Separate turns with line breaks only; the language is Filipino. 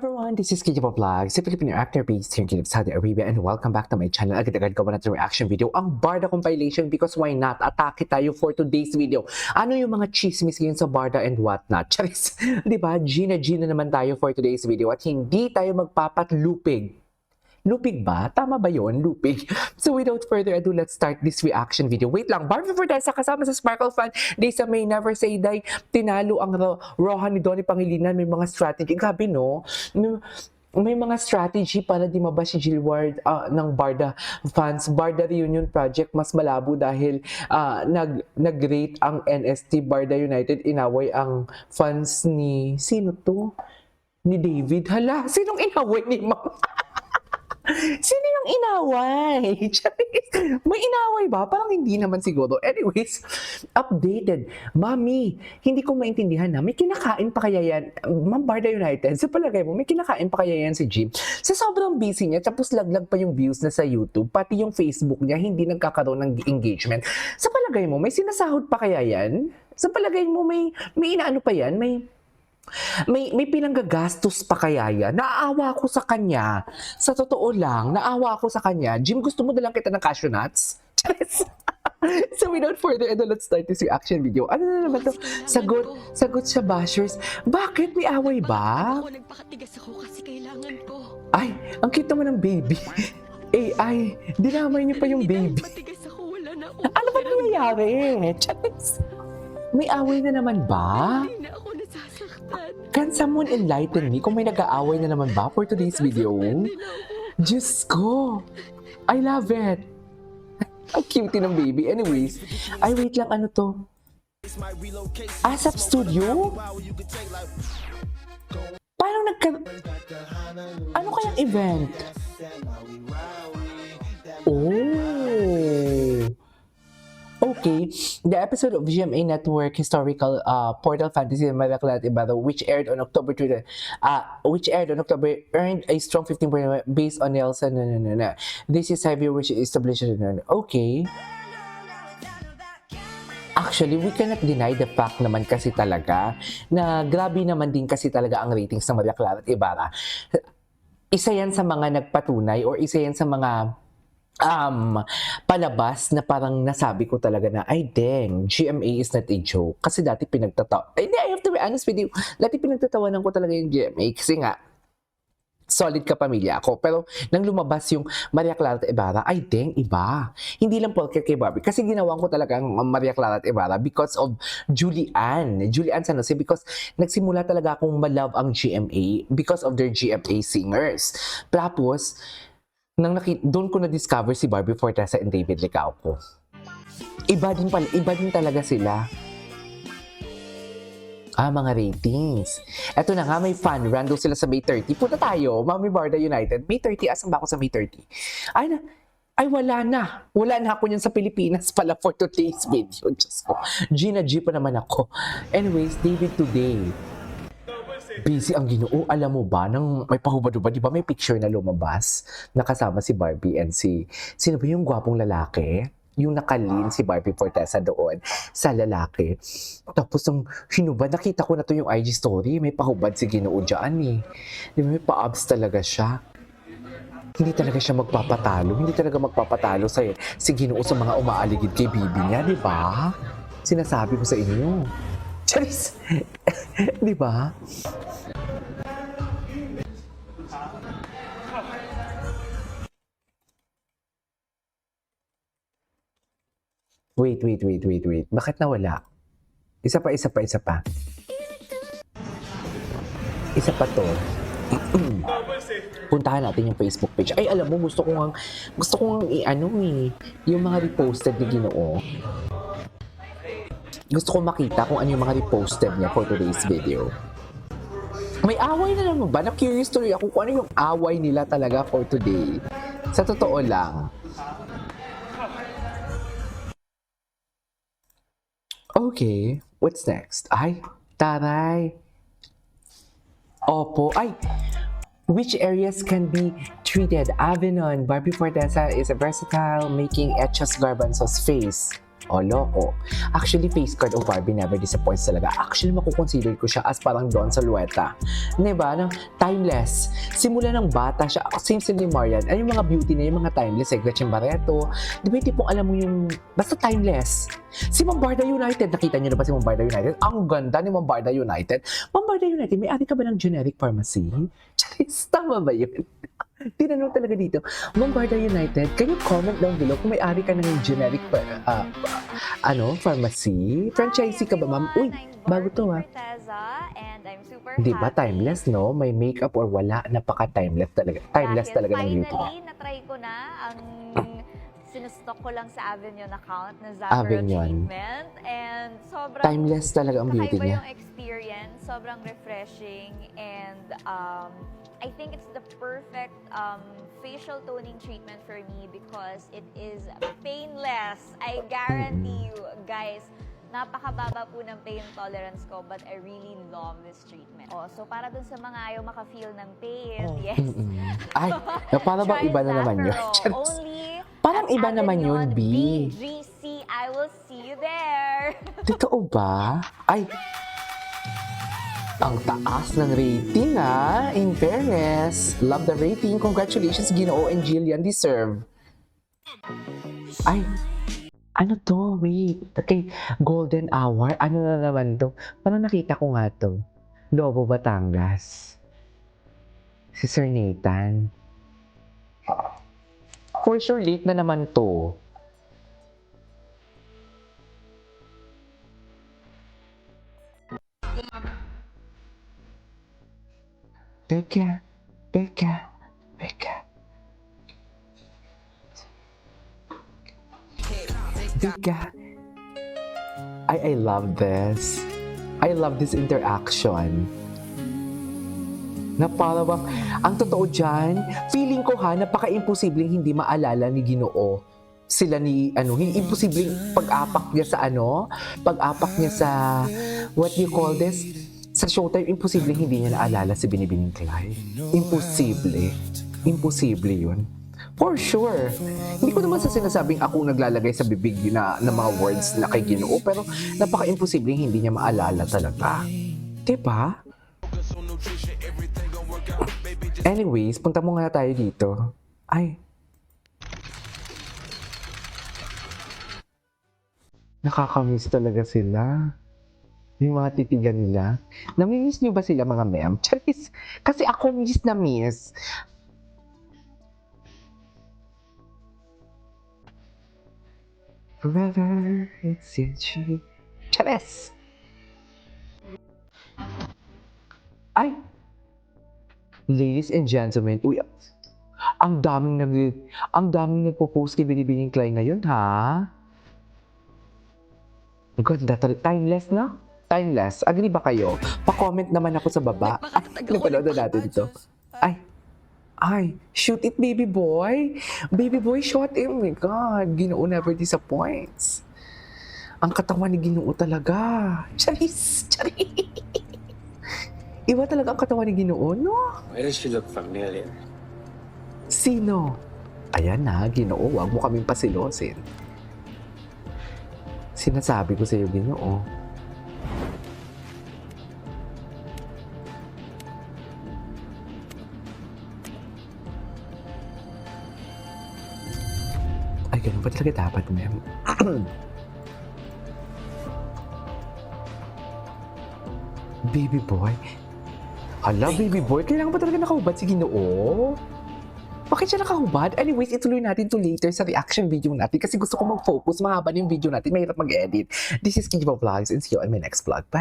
everyone, this is Kiki Vlog, si Filipino actor based here in Saudi Arabia, and welcome back to my channel. Agad-agad gawa natin reaction video, ang Barda compilation, because why not? Atake tayo for today's video. Ano yung mga chismis ngayon sa Barda and whatnot? Charis, di ba? Gina naman tayo for today's video at hindi tayo magpapatlupig. Lupig ba? Tama ba yun? Lupig. So without further ado, let's start this reaction video. Wait lang, Barbie Fortesa kasama sa Sparkle Fan. Daysa May Never Say Die. Tinalo ang Rohan ni Donnie Pangilinan. May mga strategy. Grabe no? May mga strategy para di maba si Jill Ward ng Barda fans. Barda Reunion Project mas malabo dahil nag-rate ang NST Barda United. Inaway ang fans ni... Sino to? Ni David. Hala, sinong inaway ni Mama? Sino yung inaway? May inaway ba? Parang hindi naman siguro. Anyways, updated. Mami, hindi ko maintindihan na may kinakain pa kaya yan. Ma'am Barda United, sa palagay mo, may kinakain pa kaya yan si Jim? Sa sobrang busy niya, tapos laglag pa yung views na sa YouTube, pati yung Facebook niya, hindi nagkakaroon ng engagement. Sa palagay mo, may sinasahod pa kaya yan? Sa palagay mo, may inaano pa yan? May pinanggagastos pa kaya yan? Naawa ako sa kanya. Sa totoo lang, naawa ako sa kanya. Jim, gusto mo dalang kita ng cashew nuts? Charis! So without further ado, let's start this reaction video. Ano na naman to? Sagot sa bashers. Bakit? May away ba?
Nagpakatigas ako kasi kailangan ko.
Ay, ang cute naman ng baby. AI, dinamay niyo pa yung baby.
Matigas ako, wala na ako.
Ano ba nangyayari? Charis! May away na naman ba?
Hindi na ako nasasaktan.
Can someone enlighten me kung may nag-aaway na naman ba for today's video? Diyos ko! I love it! Ang cute ng baby. Anyways, ay wait lang, ano to? ASAP Studio? Paano ano kayang event? Oh! Okay, the episode of GMA Network Historical Portal Fantasy Malaklat Ibarra, which aired on October earned a strong 15% based on Nelson. This is heavy which established. Okay. Actually, we cannot deny the fact naman kasi talaga na grabe naman din kasi talaga ang ratings ng Maria Clara at Ibarra. Isa yan sa mga nagpatunay or isa yan sa mga palabas na parang nasabi ko talaga na, ay dang, GMA is not a joke. Kasi dati pinagtatawa. Hindi, I have to be honest with you. Dati pinagtatawanan ko talaga yung GMA kasi nga, solid ka pamilya ako. Pero nang lumabas yung Maria Clara at Ibarra, ay dang, iba. Hindi lang porket kay Barbie. Kasi ginawan ko talaga ang Maria Clara at Ibarra because of Julian San Jose, because nagsimula talaga akong malove ang GMA because of their GMA singers. Tapos, doon ko na-discover si Barbie Fortesa and David Licauco. Iba din talaga sila. Mga ratings. Eto na nga, may fan run daw sila sa May 30. Punta tayo, Mami Barda United. May 30, asan ba ako sa May 30? Ay, wala na. Wala na ako niyan sa Pilipinas pala for today's video. Diyos ko. Gina G pa naman ako. Anyways, David today. Busy ang Ginoo. Alam mo ba, nang may pahubad-ubad, di ba may picture na lumabas na kasama si Barbie and sino ba yung gwapong lalaki? Yung nakalin si Barbie Fortesa doon sa lalaki. Tapos ang hinubad, nakita ko na to yung IG story, may pahubad si Ginoo dyan eh. Di ba may pa-abs talaga siya? Hindi talaga siya magpapatalo. Hindi talaga magpapatalo si Ginoo sa mga umaaligid kay Bibi niya, di ba? Sinasabi ko sa inyo. Charis! Di ba? Wait. Bakit nawala? Isa pa. Isa pa to. Puntahan natin yung Facebook page. Ay, alam mo, gusto ko yung mga reposted ni Ginoo. Gusto ko makita kung ano yung mga reposted niya for today's video. May away na naman ba? Na-curious tuloy ako kung ano yung away nila talaga for today. Sa totoo lang. Okay, what's next? Ay, taray. Opo, ay. Which areas can be treated? Avenon, Barbie Fortesa is a versatile, making Etchos Garbanzo's face. O, loko. Actually, face card of Barbie never disappoints talaga. Actually, makukonsider ko siya as parang Don Salueta. Diba? Na timeless. Simula ng bata siya. Same ni Marian. Ay, yung mga beauty na yung mga timeless. Like Gretchen Barreto. Diba yung tipong alam mo yung basta timeless. Si Mombarda United. Nakita niyo na ba si Mombarda United? Ang ganda ni Mombarda United. Mombarda United, may ari ka ba ng generic pharmacy? Charis, tama ba yun? Tinanong talaga dito. Mombarda United, can you comment down below kung may ari ka ng generic pharmacy? Franchisee ka ba, ma'am? Uy, bago to ha.
And I'm super
Di ba
happy.
timeless, no? May makeup or wala, napaka-timeless talaga. Timeless
Dahil
talaga ng beauty.
finally, na-try ko na ang sinustock ko lang sa Avignon account na Zafiro
Avignon.
treatment. And sobrang
Timeless talaga ang beauty
kakaiba
niya.
yung experience. Sobrang refreshing. And I think it's the perfect facial toning treatment for me because it is painless. I guarantee you, guys, napakababa po ng pain tolerance ko, but I really love this treatment. Oh, so para dun sa mga ayaw maka-feel ng pain, yes.
Mm-mm. Ay, para bang
Try
iba na naman yun?
Zafiro. Only
Parang
at
iba naman yun,
Avignon
B.
BGC. I will see you there.
Totoo ba? Ay, ang taas ng rating ha. In fairness, love the rating. Congratulations, Ginoo and Jillian. Deserve. Ay, ano to? Wait. Okay, golden hour. Ano na naman to? Parang nakita ko nga to. Lobo, Batangas. Si Sir Nathan. For sure, late na naman to. Becca. I love this. I love this interaction. Na para bang, ang totoo dyan, feeling ko ha, napaka-imposibleng hindi maalala ni Ginoo. Sila ni, imposibleng pag-apak niya sa pag-apak niya sa, what do you call this? Sa showtime, imposibleng hindi niya naalala si Binibining Clyde. Imposible. Imposible yun. For sure. Hindi ko naman sa sinasabing ako naglalagay sa bibig na mga words na kay Ginoo, pero napaka-imposibleng hindi niya maalala talaga. Diba? Anyways, punta mo nga tayo dito. Ay. Nakakamiss talaga sila. Yung mga titigan nila. Namimiss niyo ba sila mga ma'am? Charis. Kasi ako miss na miss. Forever, it's your tree. Charis. Ay. Ladies and gentlemen, uy, ang daming nagpo-post kay Binibining Clyde ngayon, ha? Ang ganda talaga. Timeless, no? Timeless. Agree ba kayo? Pa-comment naman ako sa baba. Napanood na natin to. Ay, shoot it, baby boy. Baby boy, shoot it. Oh my God, Ginoo never disappoints. Ang katawan ni Ginoo talaga. Charis. Iba talaga ang katawan ni Ginoo, no?
Why does she look familiar?
Sino? Ayan na, Ginoo, wag mo kaming pasilosin. Sinasabi ko sa iyo, Ginoo. Ay, ganun ba talaga dapat, ma'am? Baby boy? Hala, baby boy, kailangan ba talaga nakahubad si Ginoo? Bakit siya nakahubad? Anyways, ituloy natin to later sa reaction video natin kasi gusto ko mag-focus. Mahaba na yung video natin, mahirap mag-edit. This is Kijiba Vlogs and see you on my next vlog. Bye!